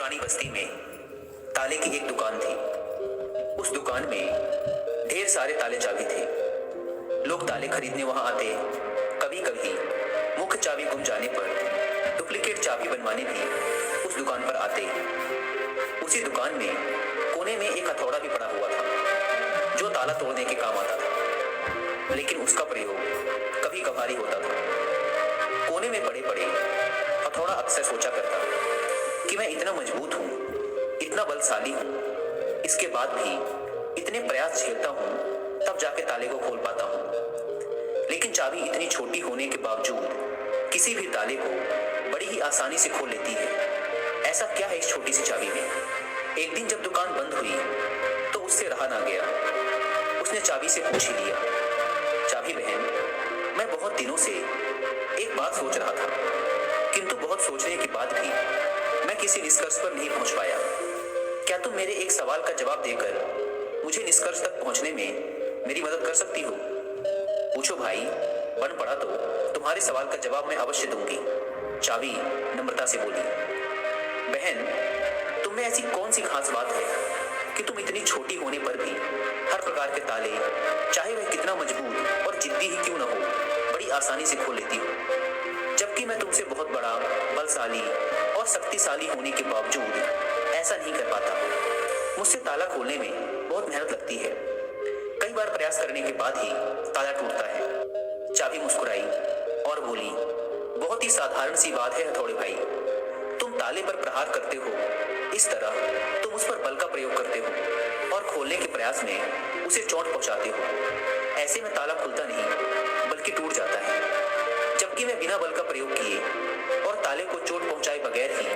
पुरानी बस्ती में ताले की एक दुकान थी। उस दुकान में ढेर सारे ताले चाबी थे। लोग ताले खरीदने वहां आते। कभी कभी मुख्य चाबी गुम जाने पर डुप्लीकेट चाबी बनवाने भी उस दुकान पर आते। उसी दुकान में कोने में एक हथौड़ा भी पड़ा हुआ था जो ताला तोड़ने के काम आता था, लेकिन उसका प्रयोग कभी कभार होता था। कोने में पड़े पड़े हथौड़ा अक्सर सोचा करता कि मैं इतना मजबूत हूं, इतना बलशाली हूं, इसके बाद भी इतने प्रयास झेलता हूं, तब जाके ताले को खोल पाता हूं। लेकिन चाबी इतनी छोटी होने के बावजूद किसी भी ताले को बड़ी ही आसानी से खोल लेती है। ऐसा क्या है इस छोटी सी चाबी में? एक दिन जब दुकान बंद हुई तो उससे रहा ना गया। उसने चाबी से पूछ ही लिया, चाबी बहन, मैं बहुत दिनों से एक बात सोच रहा था, किंतु बहुत सोचने के बाद भी मैं किसी निष्कर्ष पर नहीं पहुंच पाया। क्या तुम मेरे एक सवाल का जवाब देकर मुझे निष्कर्ष तक पहुंचने में मेरी मदद कर सकती हो? पूछो भाई, बन पड़ा तो तुम्हारे सवाल का जवाब मैं अवश्य दूंगी, चाबी नम्रता से बोली। बहन, तुम में ऐसी कौन सी खास बात है कि तुम इतनी छोटी होने पर भी हर प्रकार के ताले, चाहे वह कितना मजबूत और जिद्दी ही क्यों न हो, बड़ी आसानी से खोल लेती हो? जबकि मैं तुमसे बहुत बड़ा, बलशाली और शक्तिशाली होने के बावजूद ऐसा नहीं कर पाता। मुझसे ताला खोलने में बहुत मेहनत लगती है। कई बार प्रयास करने के बाद ही ताला टूटता है। चाबी मुस्कुराई और बोली, बहुत ही साधारण सी बात है हथौड़े भाई। तुम ताले पर प्रहार करते हो, इस तरह तुम उस पर बल का प्रयोग करते हो और खोलने के प्रयास में उसे चोट पहुंचाते हो। ऐसे में ताला खुलता नहीं बल्कि टूट जाता है, जबकि मैं बिना बल का प्रयोग किए और ताले को चोट पहुंचाए बगैर ही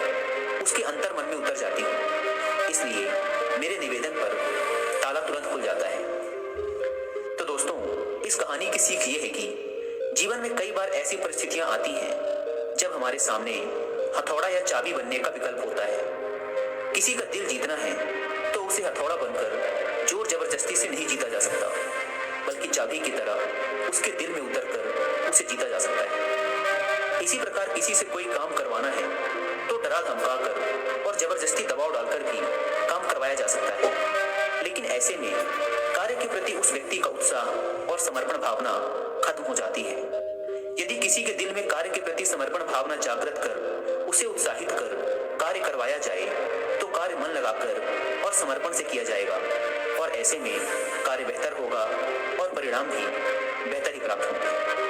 उसके अंतर मन में उतर जाती हूँ। इसलिए मेरे निवेदन पर ताला तुरंत खुल जाता है। तो दोस्तों, इस कहानी की सीख ये है कि जीवन में कई बार ऐसी परिस्थितियां आती हैं जब हमारे सामने हथौड़ा या चाबी बनने का विकल्प होता है। किसी का दिल जीतना है तो उसे हथौड़ा बनकर जोर जबरदस्ती से नहीं जीता जा सकता, बल्कि चाबी की तरह उसके दिल में उतरकर उसे जीता जा सकता है। इसी प्रकार किसी से कोई काम करवाना है तो डरा धमका कर और जबरदस्ती दबाव डालकर भी काम करवाया जा सकता है। लेकिन ऐसे में कार्य के प्रति उस व्यक्ति का उत्साह और समर्पण भावना खत्म हो जाती है। यदि किसी के दिल में कार्य के प्रति समर्पण भावना जागृत कर उसे उत्साहित कर कार्य करवाया जाए तो कार्य मन लगाकर और समर्पण से किया जाएगा, और ऐसे में कार्य बेहतर होगा और परिणाम भी बेहतर ही प्राप्त होंगे।